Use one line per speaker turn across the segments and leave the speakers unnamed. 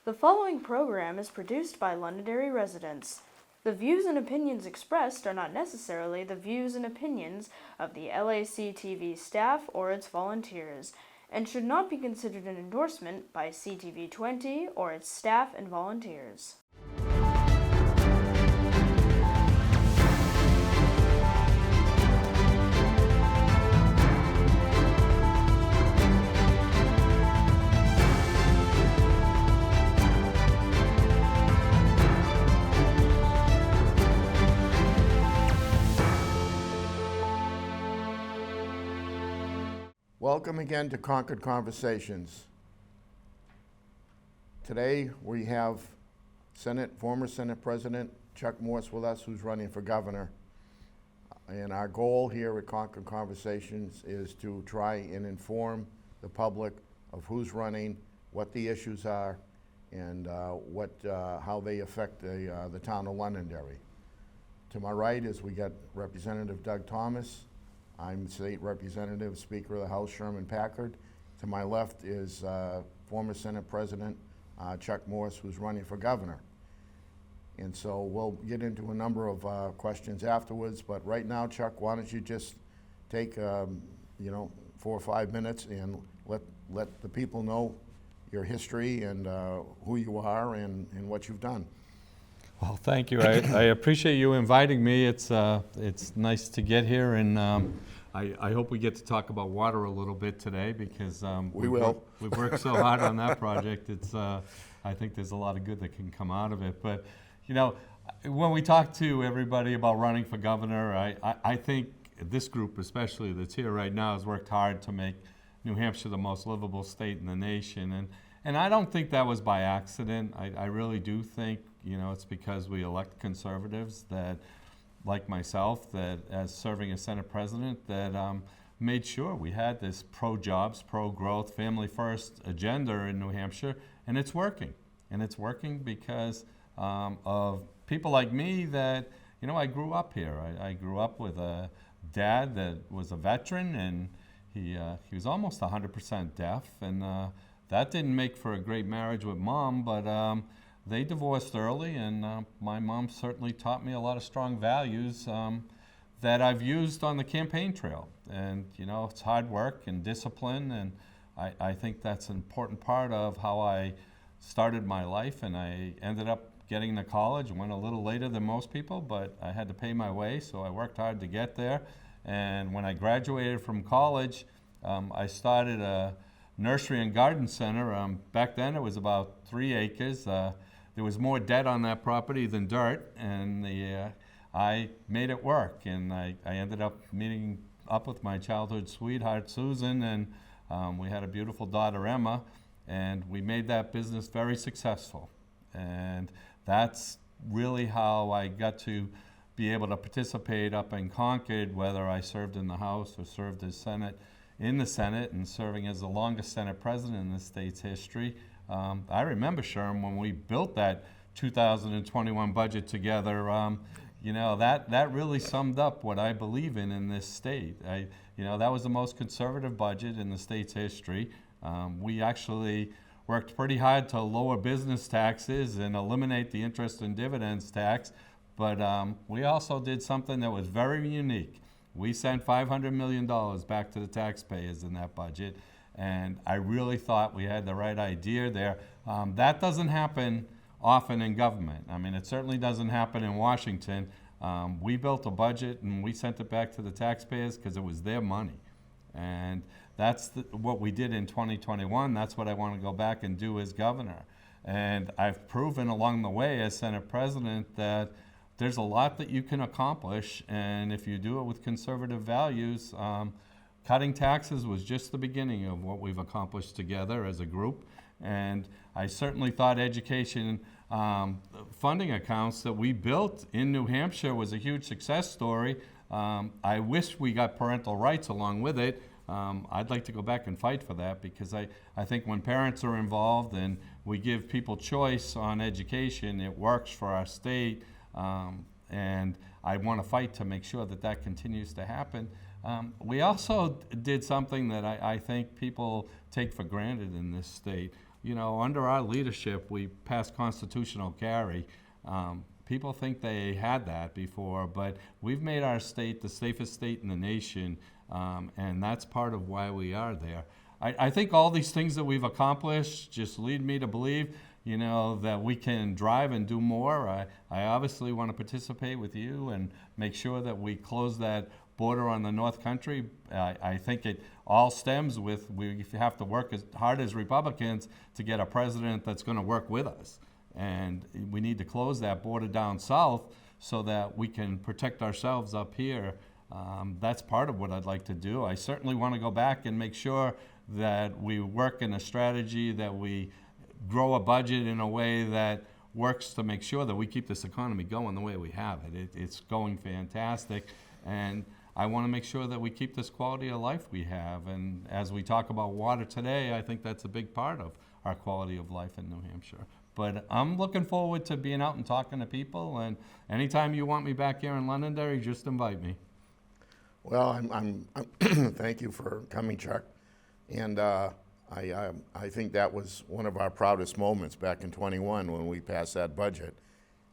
The following program is produced by Londonderry residents. The views and opinions expressed are not necessarily the views and opinions of the LACTV staff or its volunteers, and should not be considered an endorsement by CTV20 or its staff and volunteers.
Welcome again to Concord Conversations. Today we have former Senate President Chuck Morse with us, who's running for governor. And our goal here at Concord Conversations is to try and inform the public of who's running, what the issues are, and how they affect the town of Londonderry. To my right is we got Representative Doug Thomas. I'm State Representative, Speaker of the House, Sherm and Doug. To my left is former Senate President Chuck Morse, who's running for governor. And so we'll get into a number of questions afterwards, but right now, Chuck, why don't you just take 4 or 5 minutes and let the people know your history and who you are and what you've done.
Well, thank you. I appreciate you inviting me. It's nice to get here, and I hope we get to talk about water a little bit today because
we will.
We've worked so hard on that project. I think there's a lot of good that can come out of it. But when we talk to everybody about running for governor, I think this group, especially that's here right now, has worked hard to make New Hampshire the most livable state in the nation, and I don't think that was by accident. I really do think it's because we elect conservatives that, like myself, that as serving as Senate President, that made sure we had this pro-jobs, pro-growth, family-first agenda in New Hampshire, and it's working. And it's working because of people like me that, I grew up here. I grew up with a dad that was a veteran, and he was almost 100% deaf, and that didn't make for a great marriage with Mom, but they divorced early, and my mom certainly taught me a lot of strong values that I've used on the campaign trail. And, it's hard work and discipline, and I think that's an important part of how I started my life. And I ended up getting to college, went a little later than most people, but I had to pay my way, so I worked hard to get there. And when I graduated from college, I started a nursery and garden center. Back then it was about 3 acres. There was more debt on that property than dirt, and I made it work. And I ended up meeting up with my childhood sweetheart, Susan, and we had a beautiful daughter, Emma, and we made that business very successful. And that's really how I got to be able to participate up in Concord, whether I served in the House or served as in the Senate, and serving as the longest Senate President in the state's history. I remember, Sherm, when we built that 2021 budget together, that really summed up what I believe in this state. That was the most conservative budget in the state's history. We actually worked pretty hard to lower business taxes and eliminate the interest and dividends tax, but we also did something that was very unique. We sent $500 million back to the taxpayers in that budget. And I really thought we had the right idea there. That doesn't happen often in government. I mean, it certainly doesn't happen in Washington. We built a budget and we sent it back to the taxpayers because it was their money. And that's what we did in 2021. That's what I want to go back and do as governor. And I've proven along the way as Senate President that there's a lot that you can accomplish. And if you do it with conservative values, cutting taxes was just the beginning of what we've accomplished together as a group. And I certainly thought education funding accounts that we built in New Hampshire was a huge success story. I wish we got parental rights along with it. I'd like to go back and fight for that because I think when parents are involved and we give people choice on education, it works for our state. And I want to fight to make sure that continues to happen. We also did something that I think people take for granted in this state. under our leadership, we passed constitutional carry. People think they had that before, but we've made our state the safest state in the nation, and that's part of why we are there. I think all these things that we've accomplished just lead me to believe, that we can drive and do more. I obviously want to participate with you and make sure that we close that border on the North Country. I think it all stems with we have to work as hard as Republicans to get a president that's going to work with us. And we need to close that border down south so that we can protect ourselves up here. That's part of what I'd like to do. I certainly want to go back and make sure that we work in a strategy, that we grow a budget in a way that works to make sure that we keep this economy going the way we have it. It's going fantastic, and I want to make sure that we keep this quality of life we have. And as we talk about water today, I think that's a big part of our quality of life in New Hampshire. But I'm looking forward to being out and talking to people, and anytime you want me back here in Londonderry, just invite me.
Well, I'm thank you for coming, Chuck. And I think that was one of our proudest moments back in '21 when we passed that budget.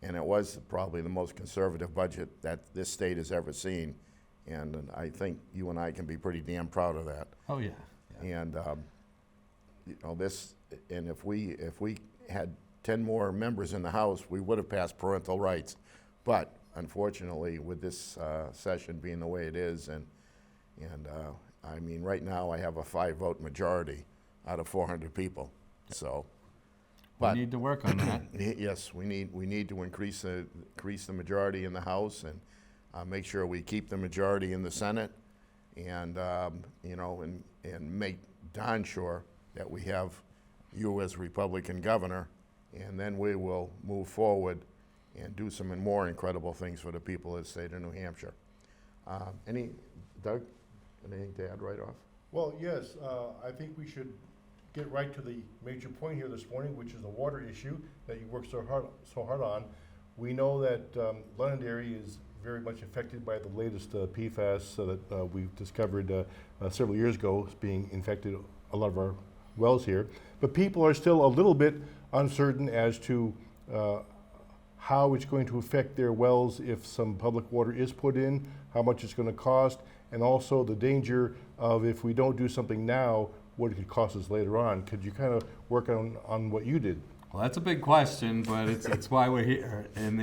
And it was probably the most conservative budget that this state has ever seen. And I think you and I can be pretty damn proud of that.
Oh, yeah.
And, and if we had 10 more members in the House, we would have passed parental rights. But unfortunately, with this session being the way it is, and I mean, right now I have a 5-vote majority out of 400 people. So, but
we need to work on that.
yes, we need to increase the majority in the House and make sure we keep the majority in the Senate, and and make darn sure that we have you as Republican governor, and then we will move forward and do some more incredible things for the people of the state of New Hampshire. Doug, anything to add right off?
Well, yes, I think we should get right to the major point here this morning, which is the water issue that you worked so hard on. We know that Londonderry is very much affected by the latest PFAS that we've discovered several years ago, as being infected a lot of our wells here. But people are still a little bit uncertain as to how it's going to affect their wells if some public water is put in, how much it's going to cost, and also the danger of, if we don't do something now, what it could cost us later on. Could you kind of work on what you did?
Well, that's a big question, but it's why we're here. And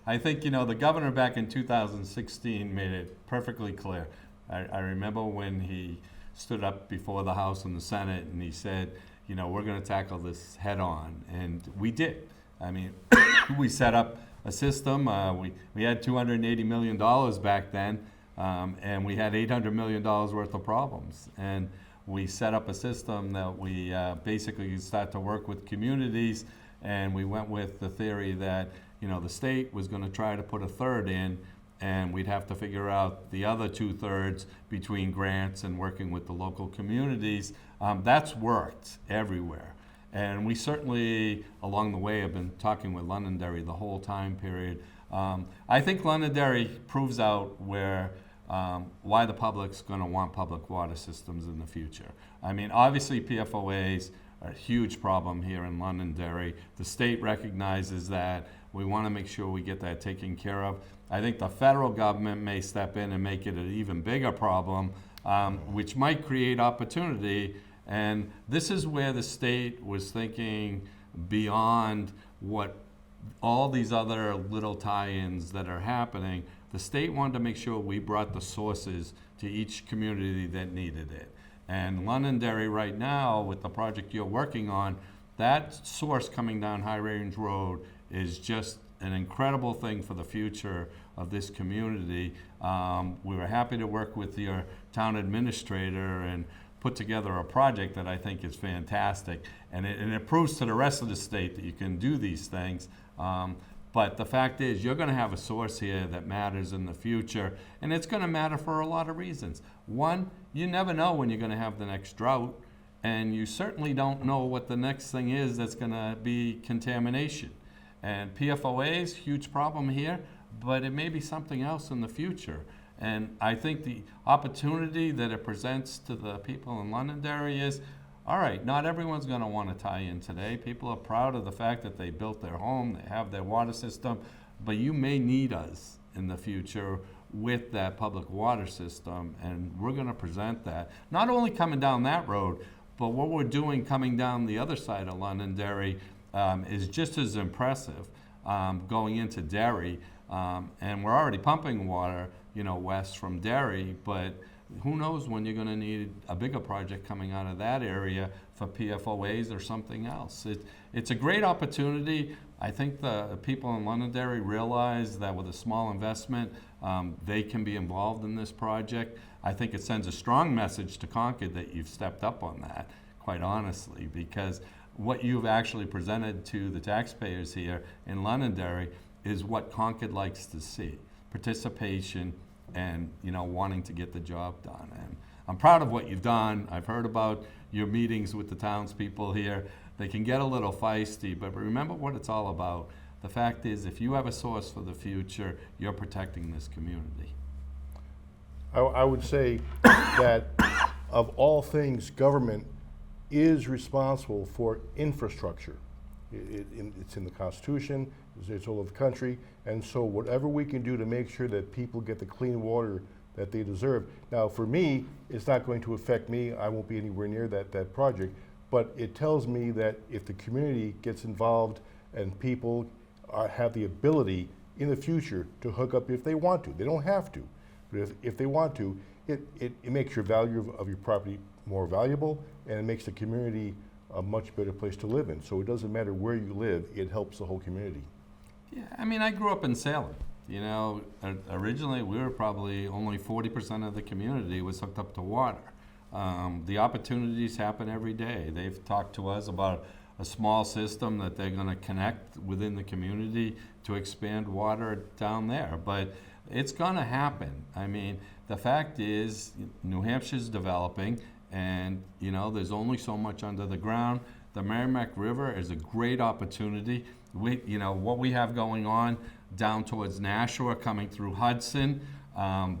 I think, the governor back in 2016 made it perfectly clear. I remember when he stood up before the House and the Senate and he said, we're going to tackle this head on. And we did. I mean, we set up a system. We had $280 million back then, and we had $800 million worth of problems. And we set up a system that we basically could start to work with communities, and we went with the theory that the state was going to try to put a third in, and we'd have to figure out the other 2/3 between grants and working with the local communities. That's worked everywhere. And we certainly, along the way, have been talking with Londonderry the whole time period. I think Londonderry proves out why the public's going to want public water systems in the future. I mean, obviously PFOAs are a huge problem here in Londonderry. The state recognizes that. We want to make sure we get that taken care of. I think the federal government may step in and make it an even bigger problem, which might create opportunity. And this is where the state was thinking beyond what all these other little tie-ins that are happening. The state wanted to make sure we brought the sources to each community that needed it. And Londonderry right now, with the project you're working on, that source coming down High Range Road is just an incredible thing for the future of this community. We were happy to work with your town administrator and put together a project that I think is fantastic. And it proves to the rest of the state that you can do these things. But the fact is, you're going to have a source here that matters in the future, and it's going to matter for a lot of reasons. One, you never know when you're going to have the next drought, and you certainly don't know what the next thing is that's going to be contamination. And PFOAs, huge problem here, but it may be something else in the future. And I think the opportunity that it presents to the people in Londonderry is, all right, not everyone's gonna wanna tie in today. People are proud of the fact that they built their home, they have their water system, but you may need us in the future with that public water system, and we're gonna present that. Not only coming down that road, but what we're doing coming down the other side of Londonderry is just as impressive, going into Derry. And we're already pumping water, west from Derry, but who knows when you're gonna need a bigger project coming out of that area for PFOAs or something else. It's a great opportunity. I think the people in Londonderry realize that with a small investment, they can be involved in this project. I think it sends a strong message to Concord that you've stepped up on that, quite honestly, because what you've actually presented to the taxpayers here in Londonderry is what Concord likes to see: participation and wanting to get the job done. And I'm proud of what you've done. I've heard about your meetings with the townspeople here. They can get a little feisty, but remember what it's all about. The fact is, if you have a source for the future, you're protecting this community.
I would say that of all things, government is responsible for infrastructure. It's in the Constitution, it's all over the country, and so whatever we can do to make sure that people get the clean water that they deserve. Now, for me, it's not going to affect me. I won't be anywhere near that project, but it tells me that if the community gets involved and people have the ability in the future to hook up if they want to. They don't have to, but if they want to, it makes your value of your property more valuable, and it makes the community a much better place to live in. So it doesn't matter where you live, it helps the whole community.
Yeah, I grew up in Salem. Originally we were probably only 40% of the community was hooked up to water. The opportunities happen every day. They've talked to us about a small system that they're going to connect within the community to expand water down there. But it's going to happen. The fact is, New Hampshire's developing, and there's only so much under the ground. The Merrimack River is a great opportunity. What we have going on down towards Nashua, coming through Hudson,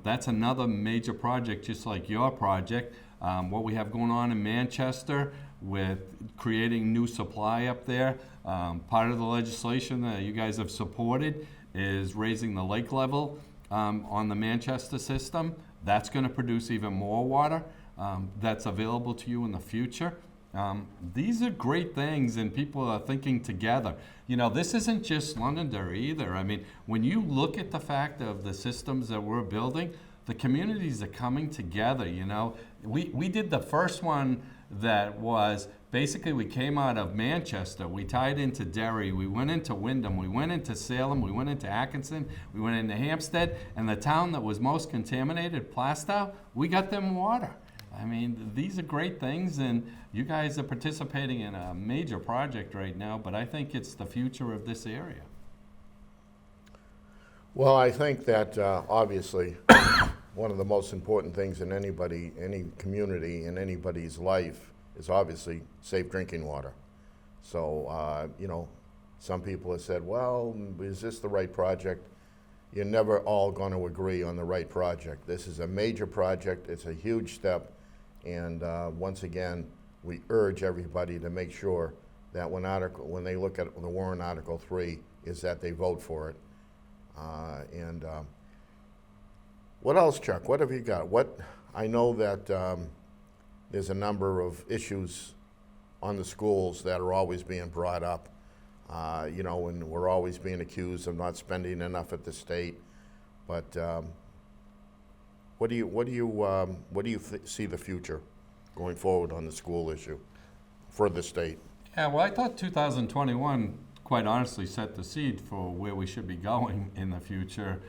that's another major project, just like your project. What we have going on in Manchester with creating new supply up there. Part of the legislation that you guys have supported is raising the lake level on the Manchester system. That's going to produce even more water that's available to you in the future. These are great things, and people are thinking together. This isn't just Londonderry either. When you look at the fact of the systems that we're building, the communities are coming together. We did the first one that was basically, we came out of Manchester, we tied into Derry, we went into Wyndham, we went into Salem, we went into Atkinson, we went into Hampstead, and the town that was most contaminated, Plastow, we got them water. These are great things, and you guys are participating in a major project right now, but I think it's the future of this area.
Well, I think that obviously one of the most important things in any community, in anybody's life, is obviously safe drinking water. So, some people have said, well, is this the right project? You're never all going to agree on the right project. This is a major project. It's a huge step. And once again, we urge everybody to make sure that when they look at the warrant Article 3, is that they vote for it. What else, Chuck? What have you got? I know that there's a number of issues on the schools that are always being brought up. And we're always being accused of not spending enough at the state. But what do you see the future going forward on the school issue for the state?
Yeah, well, I thought 2021, quite honestly, set the seed for where we should be going in the future.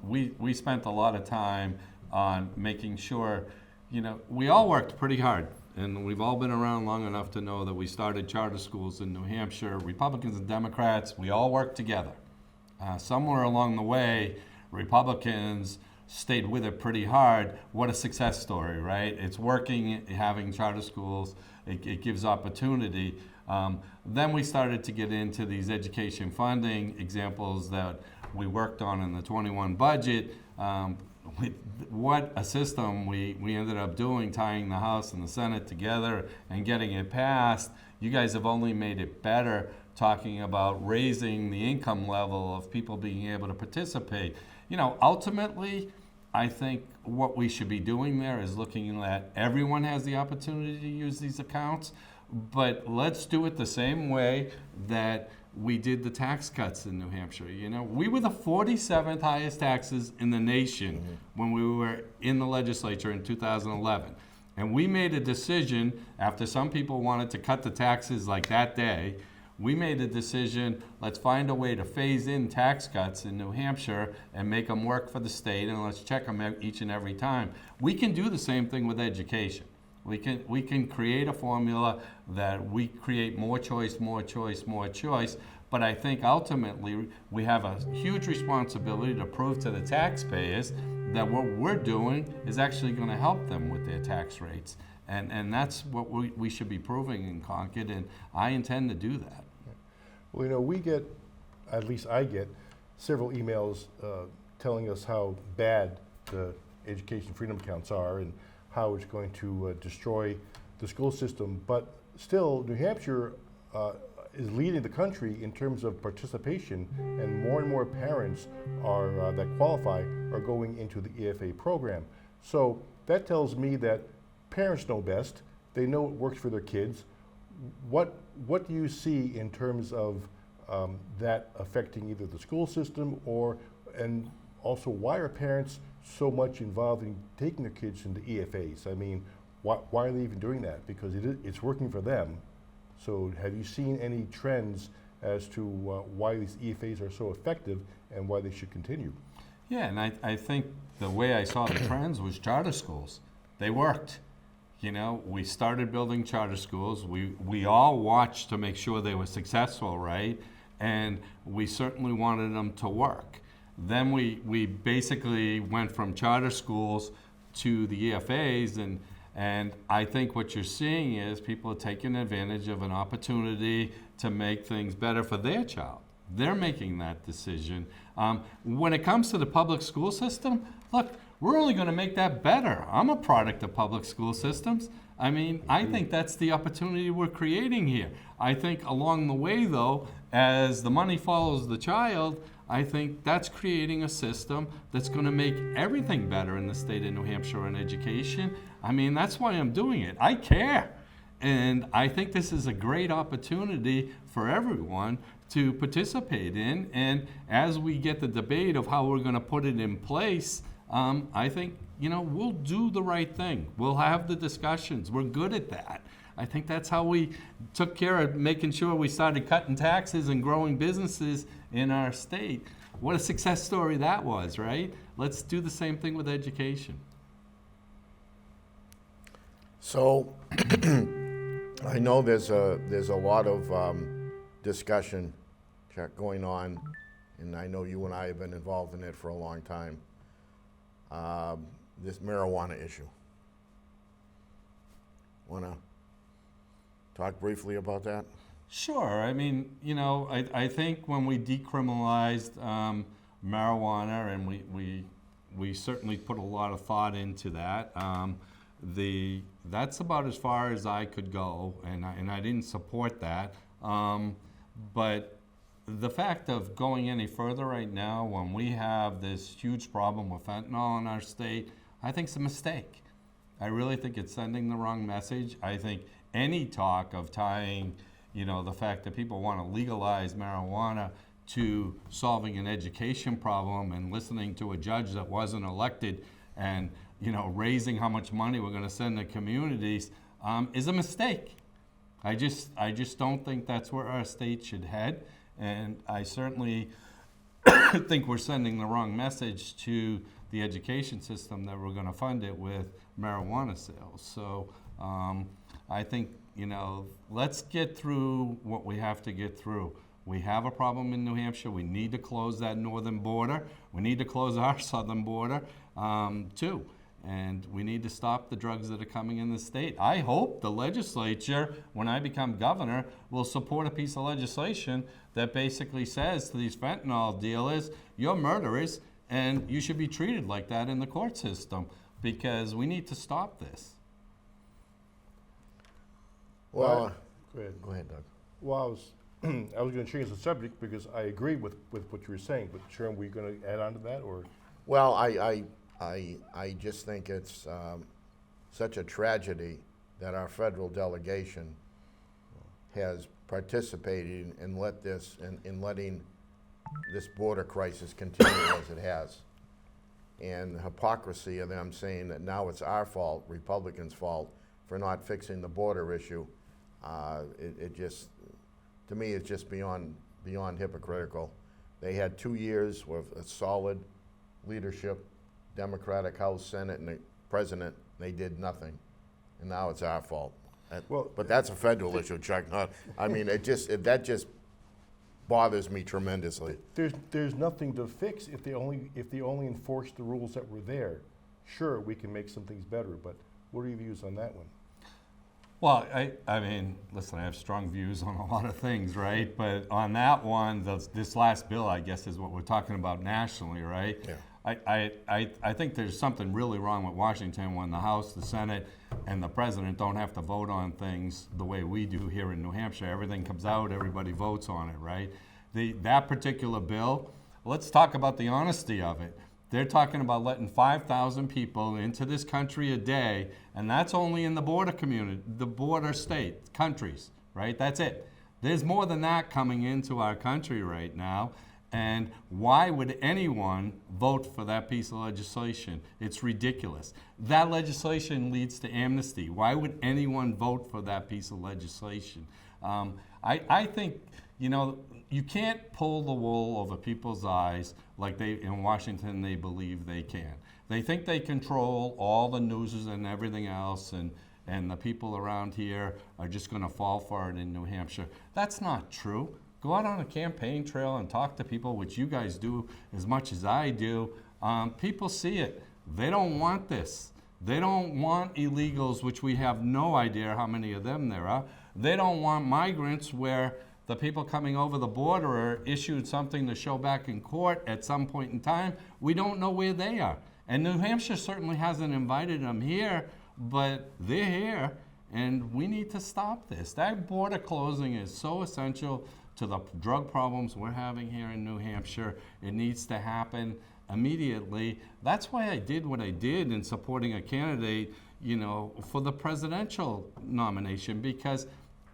We spent a lot of time on making sure, we all worked pretty hard, and we've all been around long enough to know that we started charter schools in New Hampshire. Republicans and Democrats, we all worked together. Somewhere along the way, Republicans stayed with it pretty hard. What a success story, right? It's working, having charter schools, it gives opportunity. Then we started to get into these education funding examples that we worked on in the 21 budget. with what a system we ended up doing, tying the House and the Senate together and getting it passed, you guys have only made it better, talking about raising the income level of people being able to participate. You know, ultimately, I think what we should be doing there is looking at everyone has the opportunity to use these accounts, but let's do it the same way that we did the tax cuts in New Hampshire. You know, we were the 47th highest taxes in the nation when we were in the legislature in 2011. And we made a decision, after some people wanted to cut the taxes like that day, we made a decision, let's find a way to phase in tax cuts in New Hampshire and make them work for the state, and let's check them each and every time. We can do the same thing with education. We can create a formula that we create more choice, more choice, more choice, but I think ultimately we have a huge responsibility to prove to the taxpayers that what we're doing is actually going to help them with their tax rates. And that's what we should be proving in Concord, and I intend to do that.
Well, you know, we get, at least I get, several emails telling us how bad the education freedom accounts are and how it's going to destroy the school system. But still, New Hampshire is leading the country in terms of participation, and more parents are that qualify are going into the EFA program. So that tells me that parents know best. They know what works for their kids. What do you see in terms of that affecting either the school system and also why are parents so much involved in taking their kids into EFAs? I mean, why are they even doing that? Because it's working for them. So have you seen any trends as to why these EFAs are so effective and why they should continue?
Yeah, and I think the way I saw the trends was charter schools. They worked. You know, we started building charter schools. We all watched to make sure they were successful, right? And we certainly wanted them to work. Then we basically went from charter schools to the EFAs, and I think what you're seeing is people are taking advantage of an opportunity to make things better for their child. They're making that decision. When it comes to the public school system, look, we're only going to make that better. I'm a product of public school systems. I mean, I think that's the opportunity we're creating here. I think along the way, though, as the money follows the child, I think that's creating a system that's going to make everything better in the state of New Hampshire in education. I mean, that's why I'm doing it. I care. And I think this is a great opportunity for everyone to participate in. And as we get the debate of how we're going to put it in place, I think, you know, we'll do the right thing. We'll have the discussions. We're good at that. I think that's how we took care of making sure we started cutting taxes and growing businesses in our state. What a success story that was, right? Let's do the same thing with education.
So, I know there's a lot of discussion, Chuck, going on, and I know you and I have been involved in it for a long time. This marijuana issue. Want to talk briefly about that?
Sure. I mean, you know, I think when we decriminalized marijuana, and we certainly put a lot of thought into that, that's about as far as I could go, and I didn't support that. But the fact of going any further right now, when we have this huge problem with fentanyl in our state, I think it's a mistake. I really think it's sending the wrong message. I think any talk of tying, you know, the fact that people want to legalize marijuana to solving an education problem and listening to a judge that wasn't elected and, you know, raising how much money we're going to send to communities is a mistake. I just don't think that's where our state should head, and I certainly think we're sending the wrong message to the education system that we're going to fund it with marijuana sales. So I think, you know, let's get through what we have to get through. We have a problem in New Hampshire. We need to close that northern border. We need to close our southern border too. And we need to stop the drugs that are coming in the state. I hope the legislature, when I become governor, will support a piece of legislation that basically says to these fentanyl dealers, you're murderers, and you should be treated like that in the court system, because we need to stop this.
Well,
Go ahead.
go ahead, Doug.
Well, I was going to change the subject because I agree with what you were saying, but Sherm, were you going to add on to that, or?
Well, I just think it's such a tragedy that our federal delegation has participated in letting this border crisis continue as it has. And the hypocrisy of them saying that now it's our fault, Republicans' fault, for not fixing the border issue. It just, to me, it's just beyond hypocritical. They had 2 years with a solid leadership, Democratic House, Senate, and the President. They did nothing, and now it's our fault. But that's a federal issue, Chuck. I mean, that just bothers me tremendously.
There's nothing to fix if they only enforce the rules that were there. Sure, we can make some things better, but what are your views on that one?
Well, I mean, listen, I have strong views on a lot of things, right? But on that one, this last bill, I guess, is what we're talking about nationally, right?
Yeah.
I think there's something really wrong with Washington when the House, the Senate, and the President don't have to vote on things the way we do here in New Hampshire. Everything comes out, everybody votes on it, right? That particular bill, let's talk about the honesty of it. They're talking about letting 5,000 people into this country a day, and that's only in the border community, the border state, countries, right? That's it. There's more than that coming into our country right now, and why would anyone vote for that piece of legislation? It's ridiculous. That legislation leads to amnesty. Why would anyone vote for that piece of legislation? I think, you can't pull the wool over people's eyes like in Washington they believe they can. They think they control all the news and everything else, and the people around here are just going to fall for it in New Hampshire. That's not true. Go out on a campaign trail and talk to people, which you guys do as much as I do. People see it. They don't want this. They don't want illegals, which we have no idea how many of them there are. They don't want migrants where the people coming over the border are issued something to show back in court at some point in time. We don't know where they are. And New Hampshire certainly hasn't invited them here, but they're here, and we need to stop this. That border closing is so essential to the drug problems we're having here in New Hampshire. It needs to happen immediately. That's why I did what I did in supporting a candidate, for the presidential nomination, because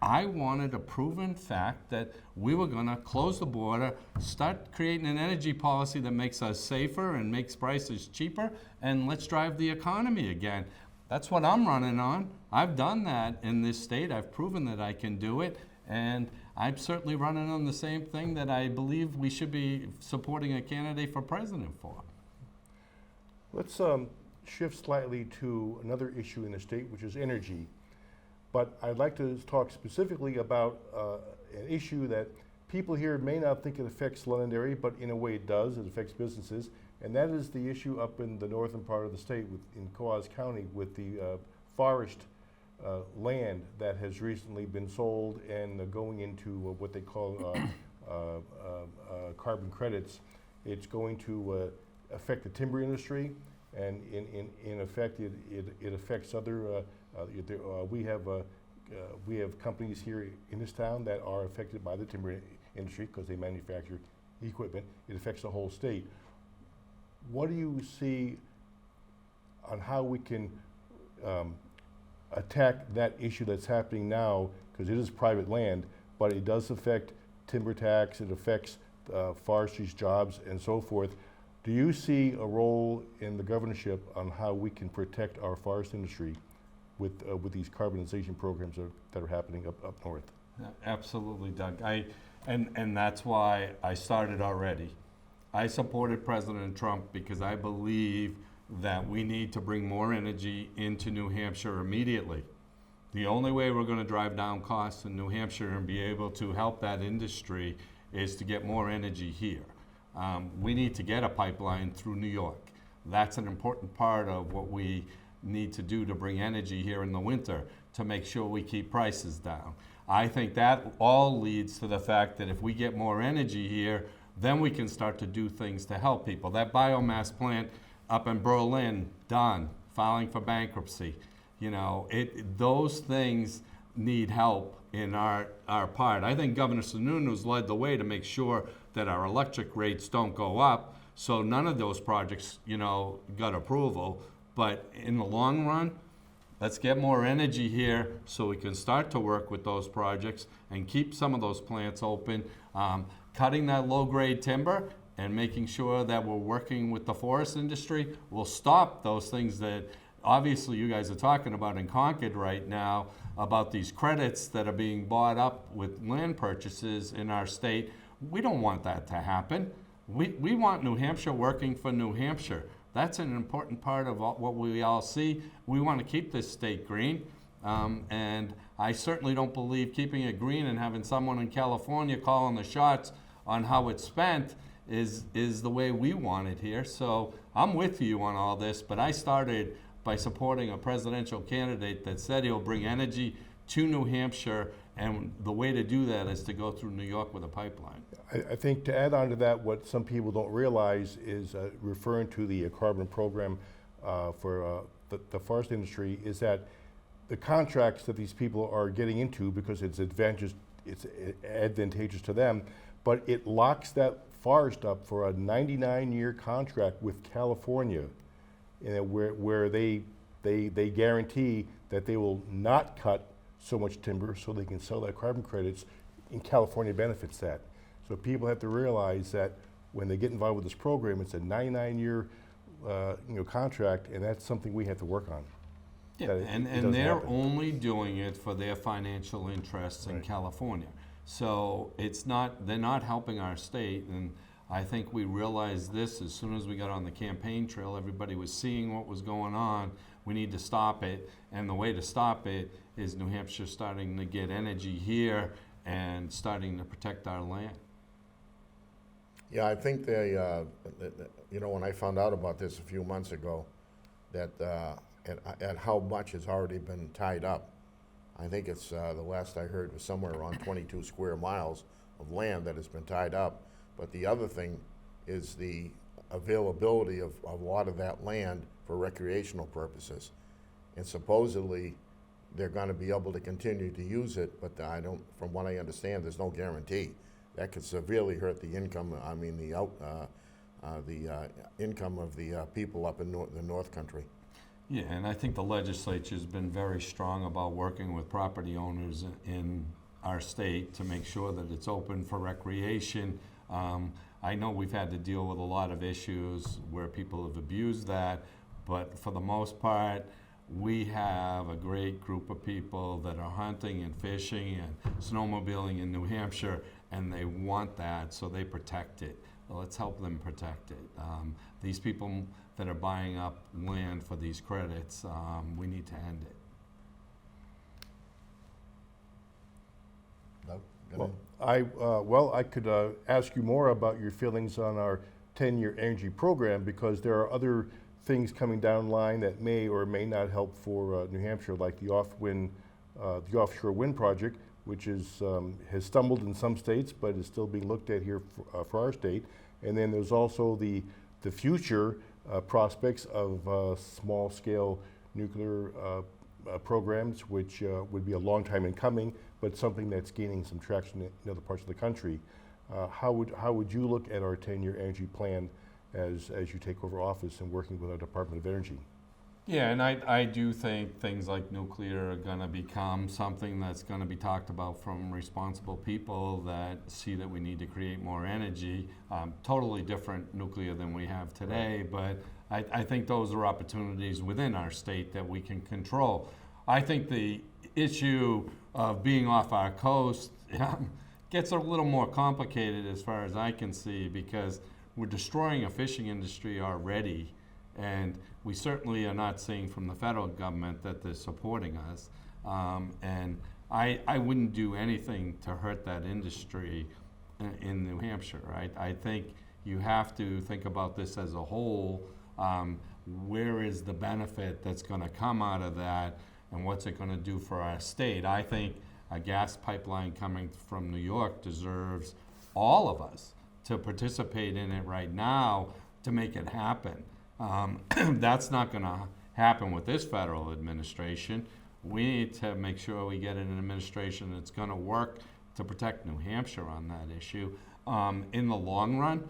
I wanted a proven fact that we were going to close the border, start creating an energy policy that makes us safer and makes prices cheaper, and let's drive the economy again. That's what I'm running on. I've done that in this state. I've proven that I can do it, and I'm certainly running on the same thing that I believe we should be supporting a candidate for president for.
Let's shift slightly to another issue in the state, which is energy. But I'd like to talk specifically about an issue that people here may not think it affects Londonderry, but in a way it does. It affects businesses, and that is the issue up in the northern part of the state, in Coos County, with the forest land that has recently been sold and going into what they call carbon credits. It's going to affect the timber industry, and in effect, it affects other. We have companies here in this town that are affected by the timber industry because they manufacture equipment. It affects the whole state. What do you see on how we can attack that issue that's happening now? Because it is private land, but it does affect timber tax. It affects forestry's jobs and so forth. Do you see a role in the governorship on how we can protect our forest industry with these carbonization programs that are happening up north?
Absolutely, Doug. And that's why I started already. I supported President Trump because I believe that we need to bring more energy into New Hampshire immediately. The only way we're going to drive down costs in New Hampshire and be able to help that industry is to get more energy here. We need to get a pipeline through New York. That's an important part of what we need to do to bring energy here in the winter to make sure we keep prices down. I think that all leads to the fact that if we get more energy here, then we can start to do things to help people. That biomass plant up in Berlin, done, filing for bankruptcy. You know, those things need help in our part. I think Governor Sununu's led the way to make sure that our electric rates don't go up, so none of those projects, you know, got approval. But in the long run, let's get more energy here so we can start to work with those projects and keep some of those plants open. Cutting that low-grade timber and making sure that we're working with the forest industry will stop those things that obviously you guys are talking about in Concord right now, about these credits that are being bought up with land purchases in our state. We don't want that to happen. We want New Hampshire working for New Hampshire. That's an important part of what we all see. We want to keep this state green. And I certainly don't believe keeping it green and having someone in California calling the shots on how it's spent is the way we want it here. So I'm with you on all this, but I started by supporting a presidential candidate that said he'll bring energy to New Hampshire, and the way to do that is to go through New York with a pipeline.
I think to add on to that, what some people don't realize is referring to the carbon program for the forest industry, is that the contracts that these people are getting into, because it's advantageous to them, but it locks that forest up for a 99-year contract with California, where they guarantee that they will not cut so much timber so they can sell that carbon credits, and California benefits that. So people have to realize that when they get involved with this program, it's a 99-year contract, and that's something we have to work on.
Yeah, and they're only doing it for their financial interests in California. So they're not helping our state, and I think we realized this as soon as we got on the campaign trail. Everybody was seeing what was going on. We need to stop it, and the way to stop it is New Hampshire starting to get energy here and starting to protect our land.
Yeah, I think when I found out about this a few months ago, that and how much has already been tied up. I think it's, the last I heard was somewhere around 22 square miles of land that has been tied up. But the other thing is the availability of a lot of that land for recreational purposes. And supposedly, they're gonna be able to continue to use it, but from what I understand, there's no guarantee. That could severely hurt the income, the income of the people up in the North Country.
Yeah, and I think the legislature's been very strong about working with property owners in our state to make sure that it's open for recreation. I know we've had to deal with a lot of issues where people have abused that, but for the most part, we have a great group of people that are hunting and fishing and snowmobiling in New Hampshire, and they want that, so they protect it. Well, let's help them protect it. These people that are buying up land for these credits, we need to end it.
Doug,
I could ask you more about your feelings on our 10-year energy program, because there are other things coming down the line that may or may not help for New Hampshire, like the offshore wind project, which has stumbled in some states, but is still being looked at here for our state. And then there's also the future prospects of small-scale nuclear programs, which would be a long time in coming, but something that's gaining some traction in other parts of the country. How would you look at our 10-year energy plan as you take over office and working with our Department of Energy?
Yeah, and I do think things like nuclear are going to become something that's going to be talked about from responsible people that see that we need to create more energy. Totally different nuclear than we have today, but I think those are opportunities within our state that we can control. I think the issue of being off our coast gets a little more complicated as far as I can see, because we're destroying a fishing industry already, and we certainly are not seeing from the federal government that they're supporting us. And I wouldn't do anything to hurt that industry in New Hampshire, right? I think you have to think about this as a whole. Where is the benefit that's going to come out of that, and what's it going to do for our state? I think a gas pipeline coming from New York deserves all of us to participate in it right now to make it happen. That's not going to happen with this federal administration. We need to make sure we get an administration that's going to work to protect New Hampshire on that issue. In the long run,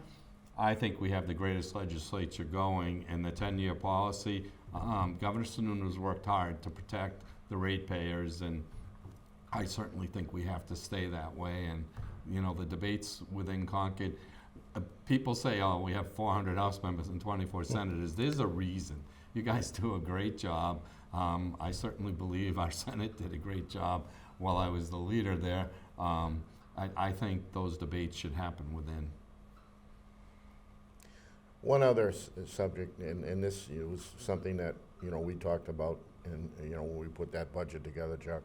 I think we have the greatest legislature going, and the 10-year policy. Governor Sununu's worked hard to protect the ratepayers, and I certainly think we have to stay that way. And you know, the debates within Concord, people say, oh, we have 400 House members and 24 senators. There's a reason. You guys do a great job. I certainly believe our Senate did a great job while I was the leader there. I think those debates should happen within.
One other subject, and this was something that, you know, we talked about, and, you know, when we put that budget together, Chuck,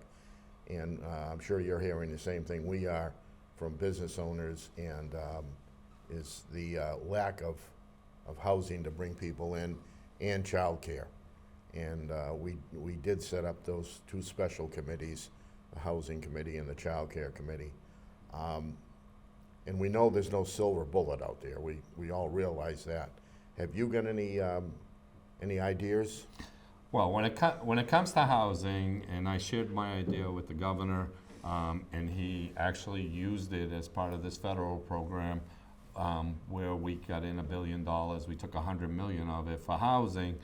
and I'm sure you're hearing the same thing we are from business owners, and is the lack of housing to bring people in, and childcare. And we did set up those two special committees, the housing committee and the childcare committee. And we know there's no silver bullet out there. We all realize that. Have you got any ideas?
Well, when it comes to housing, and I shared my idea with the governor, and he actually used it as part of this federal program, where we got in $1 billion. We took $100 million of it for housing.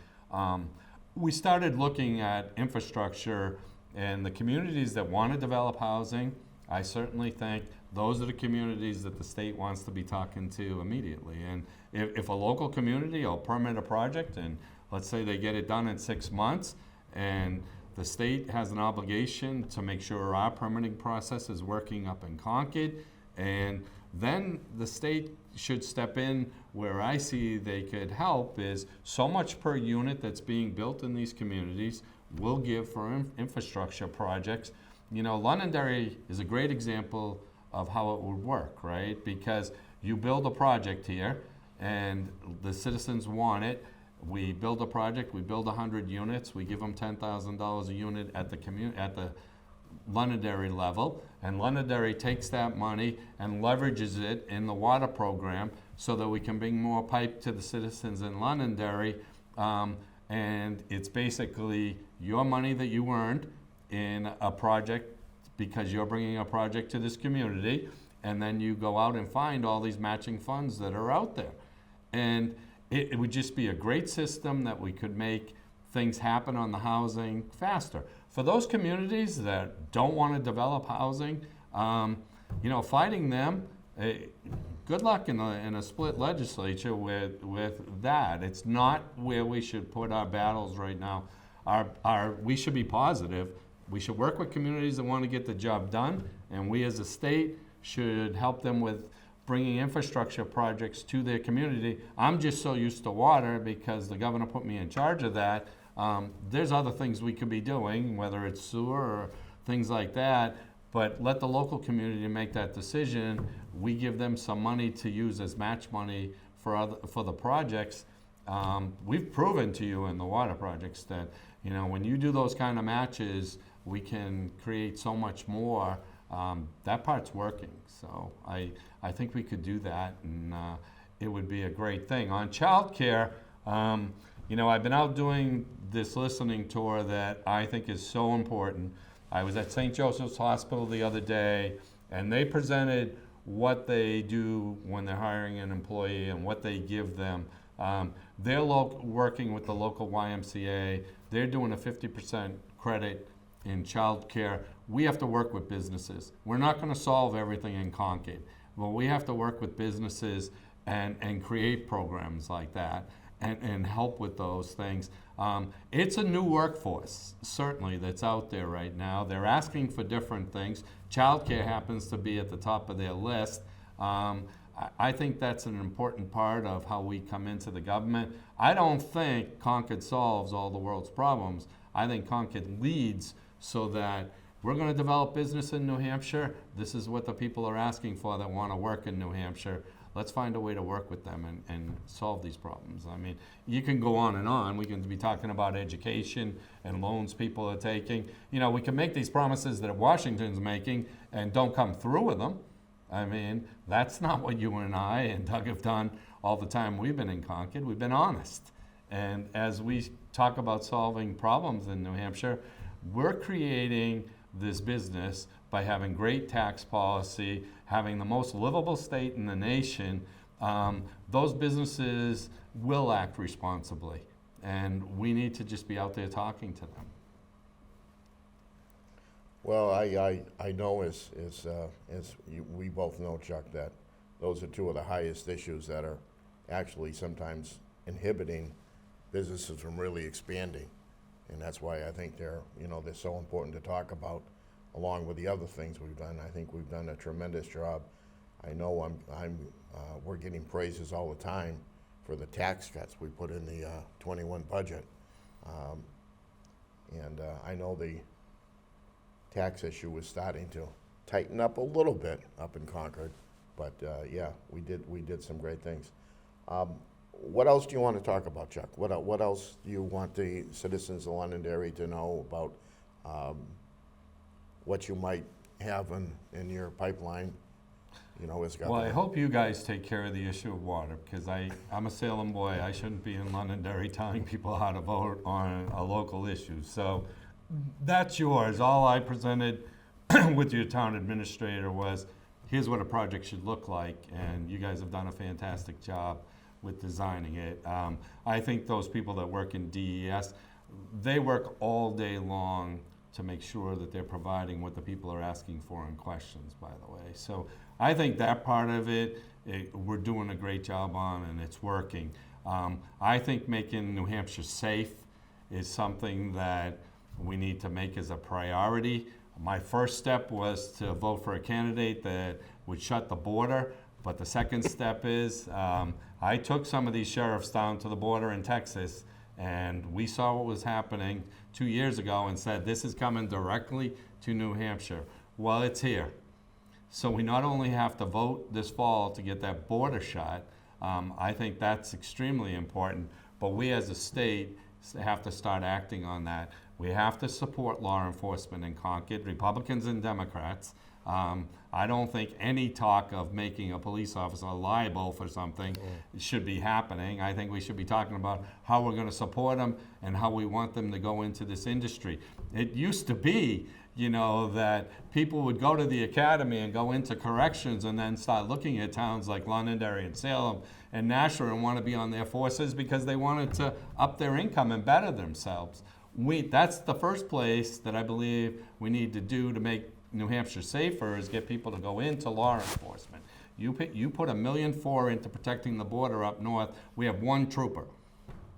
We started looking at infrastructure, and the communities that want to develop housing, I certainly think those are the communities that the state wants to be talking to immediately. And if a local community will permit a project, and let's say they get it done in 6 months, and the state has an obligation to make sure our permitting process is working up in Concord, and then the state should step in where I see they could help is so much per unit that's being built in these communities will give for infrastructure projects. You know, Londonderry is a great example of how it would work, right? Because you build a project here and the citizens want it. We build a project, we build 100 units, we give them $10,000 a unit at the Londonderry level, and Londonderry takes that money and leverages it in the water program so that we can bring more pipe to the citizens in Londonderry. And it's basically your money that you earned in a project because you're bringing a project to this community, and then you go out and find all these matching funds that are out there. And it would just be a great system that we could make things happen on the housing faster. For those communities that don't want to develop housing, you know, fighting them, good luck in a split legislature with that. It's not where we should put our battles right now. We should be positive. We should work with communities that want to get the job done, and we as a state should help them with bringing infrastructure projects to their community. I'm just so used to water because the governor put me in charge of that. There's other things we could be doing, whether it's sewer or things like that, but let the local community make that decision. We give them some money to use as match money for the projects. We've proven to you in the water projects that, you know, when you do those kind of matches, we can create so much more. That part's working. So I think we could do that, and it would be a great thing. On childcare, you know, I've been out doing this listening tour that I think is so important. I was at St. Joseph's Hospital the other day, and they presented what they do when they're hiring an employee and what they give them. They're working with the local YMCA. They're doing a 50% credit in childcare. We have to work with businesses. We're not going to solve everything in Concord, but we have to work with businesses and create programs like that and help with those things. It's a new workforce, certainly, that's out there right now. They're asking for different things. Childcare happens to be at the top of their list. I think that's an important part of how we come into the government. I don't think Concord solves all the world's problems. I think Concord leads so that we're going to develop business in New Hampshire. This is what the people are asking for that want to work in New Hampshire. Let's find a way to work with them and solve these problems. I mean, you can go on and on. We can be talking about education and loans people are taking. You know, we can make these promises that Washington's making and don't come through with them. I mean, that's not what you and I and Doug have done all the time we've been in Concord. We've been honest. And as we talk about solving problems in New Hampshire, we're creating this business by having great tax policy, having the most livable state in the nation. Those businesses will act responsibly, and we need to just be out there talking to them.
Well, I know we both know, Chuck, that those are two of the highest issues that are actually sometimes inhibiting businesses from really expanding. And that's why I think they're so important to talk about, along with the other things we've done. I think we've done a tremendous job. I know we're getting praises all the time for the tax cuts we put in the 21 budget. And I know the tax issue was starting to tighten up a little bit up in Concord, but yeah, we did some great things. What else do you want to talk about, Chuck? What else do you want the citizens of Londonderry to know about what you might have in your pipeline, as governor?
Well, I hope you guys take care of the issue of water, because I'm a Salem boy. I shouldn't be in Londonderry telling people how to vote on a local issue. So that's yours. All I presented with your town administrator was, here's what a project should look like, and you guys have done a fantastic job with designing it. I think those people that work in DES, they work all day long to make sure that they're providing what the people are asking for in questions, by the way. So I think that part of it, we're doing a great job on, and it's working. I think making New Hampshire safe is something that we need to make as a priority. My first step was to vote for a candidate that would shut the border, but the second step is I took some of these sheriffs down to the border in Texas, and we saw what was happening 2 years ago and said, this is coming directly to New Hampshire. Well, it's here. So we not only have to vote this fall to get that border shut, I think that's extremely important, but we as a state have to start acting on that. We have to support law enforcement in Concord, Republicans and Democrats. I don't think any talk of making a police officer liable for something should be happening. I think we should be talking about how we're going to support them and how we want them to go into this industry. It used to be, that people would go to the academy and go into corrections and then start looking at towns like Londonderry and Salem and Nashua and want to be on their forces because they wanted to up their income and better themselves. That's the first place that I believe we need to do to make New Hampshire safer, is get people to go into law enforcement. You put $1.4 million into protecting the border up north. We have one trooper.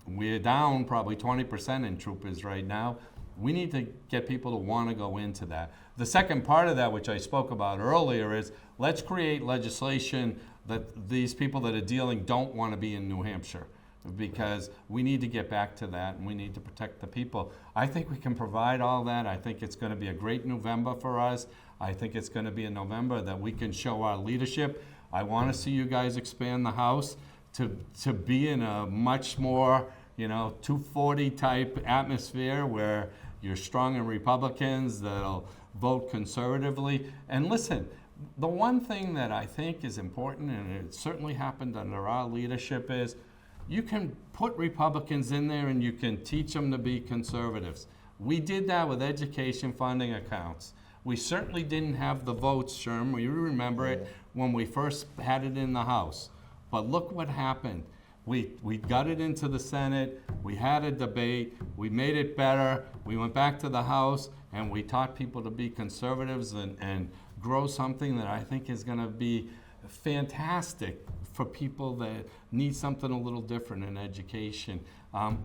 We're down probably 20% in troopers right now. We need to get people to want to go into that. The second part of that, which I spoke about earlier, is let's create legislation that these people that are dealing don't want to be in New Hampshire, because we need to get back to that, and we need to protect the people. I think we can provide all that. I think it's going to be a great November for us. I think it's going to be a November that we can show our leadership. I want to see you guys expand the House to be in a much more 240 type atmosphere where you're strong in Republicans that'll vote conservatively. And listen, the one thing that I think is important, and it certainly happened under our leadership, is you can put Republicans in there and you can teach them to be conservatives. We did that with education funding accounts. We certainly didn't have the votes, Sherm. You remember it when we first had it in the House. But look what happened. We got it into the Senate, we had a debate, we made it better, we went back to the House, and we taught people to be conservatives and grow something that I think is going to be fantastic for people that need something a little different in education.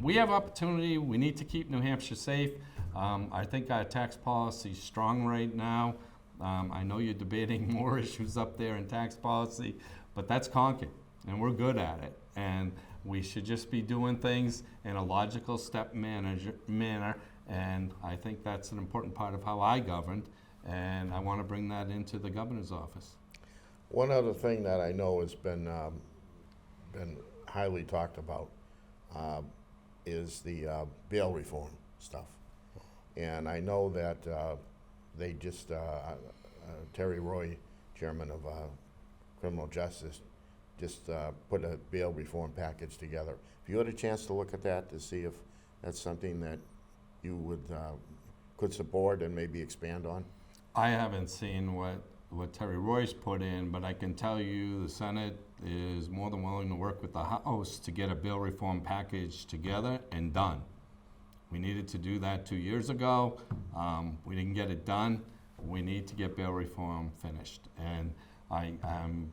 We have opportunity. We need to keep New Hampshire safe. I think our tax policy is strong right now. I know you're debating more issues up there in tax policy, but that's Concord, and we're good at it. And we should just be doing things in a logical step manner, and I think that's an important part of how I governed, and I want to bring that into the governor's office.
One other thing that I know has been highly talked about is the bail reform stuff. And I know that they just, Terry Roy chairman of criminal justice, just put a bail reform package together. If you had a chance to look at that to see if that's something that you could support and maybe expand on?
I haven't seen what Terry Royce put in, but I can tell you the Senate is more than willing to work with the House to get a bill reform package together and done. We needed to do that 2 years ago. We didn't get it done. We need to get bail reform finished. And I'm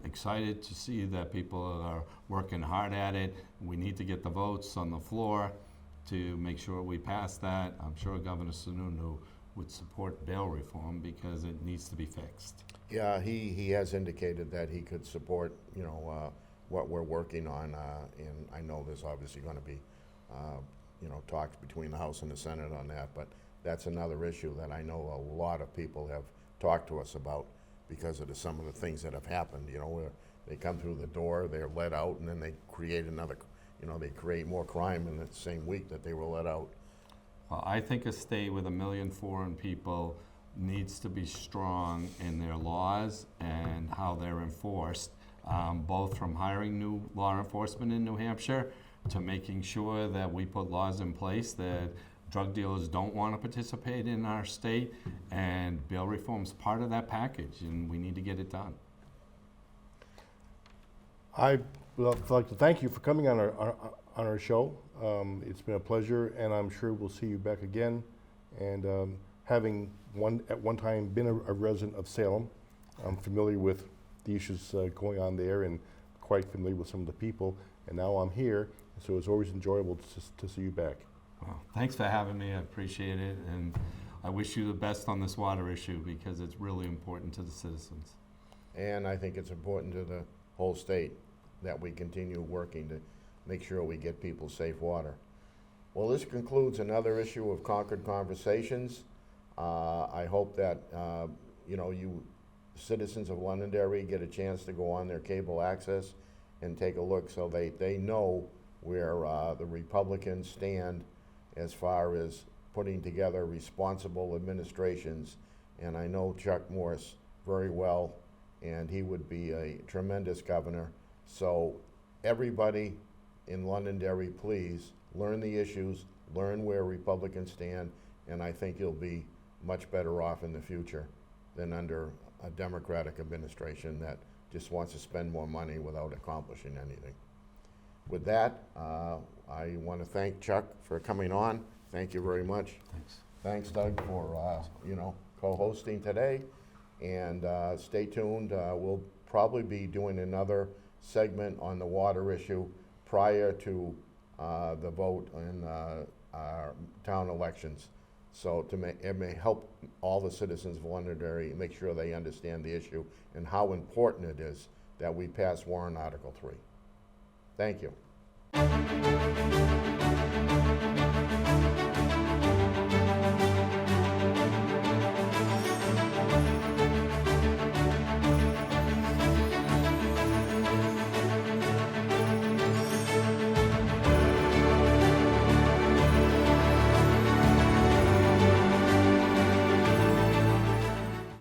excited to see that people are working hard at it. We need to get the votes on the floor to make sure we pass that. I'm sure Governor Sununu would support bail reform because it needs to be fixed.
Yeah, he has indicated that he could support, what we're working on, and I know there's obviously going to be, talks between the House and the Senate on that, but that's another issue that I know a lot of people have talked to us about because of some of the things that have happened, where they come through the door, they're let out, and then they create another, they create more crime in the same week that they were let out.
Well, I think a state with 1 million foreign people needs to be strong in their laws and how they're enforced, both from hiring new law enforcement in New Hampshire to making sure that we put laws in place that drug dealers don't want to participate in our state, and bail reform's part of that package, and we need to get it done.
I'd like to thank you for coming on our show. It's been a pleasure, and I'm sure we'll see you back again. And having at one time been a resident of Salem, I'm familiar with the issues going on there and quite familiar with some of the people. And now I'm here, so it's always enjoyable to see you back.
Well, thanks for having me. I appreciate it, and I wish you the best on this water issue because it's really important to the citizens.
And I think it's important to the whole state that we continue working to make sure we get people safe water. Well, this concludes another issue of Concord Conversations. I hope that you citizens of Londonderry get a chance to go on their cable access and take a look so they know where the Republicans stand as far as putting together responsible administrations. And I know Chuck Morse very well, and he would be a tremendous governor. So everybody in Londonderry, please learn the issues, learn where Republicans stand, and I think you'll be much better off in the future than under a Democratic administration that just wants to spend more money without accomplishing anything. With that, I want to thank Chuck for coming on. Thank you very much.
Thanks.
Thanks, Doug, for co-hosting today. And stay tuned. We'll probably be doing another segment on the water issue prior to the vote in our town elections. So it may help all the citizens of Londonderry make sure they understand the issue and how important it is that we pass warrant Article 3. Thank you.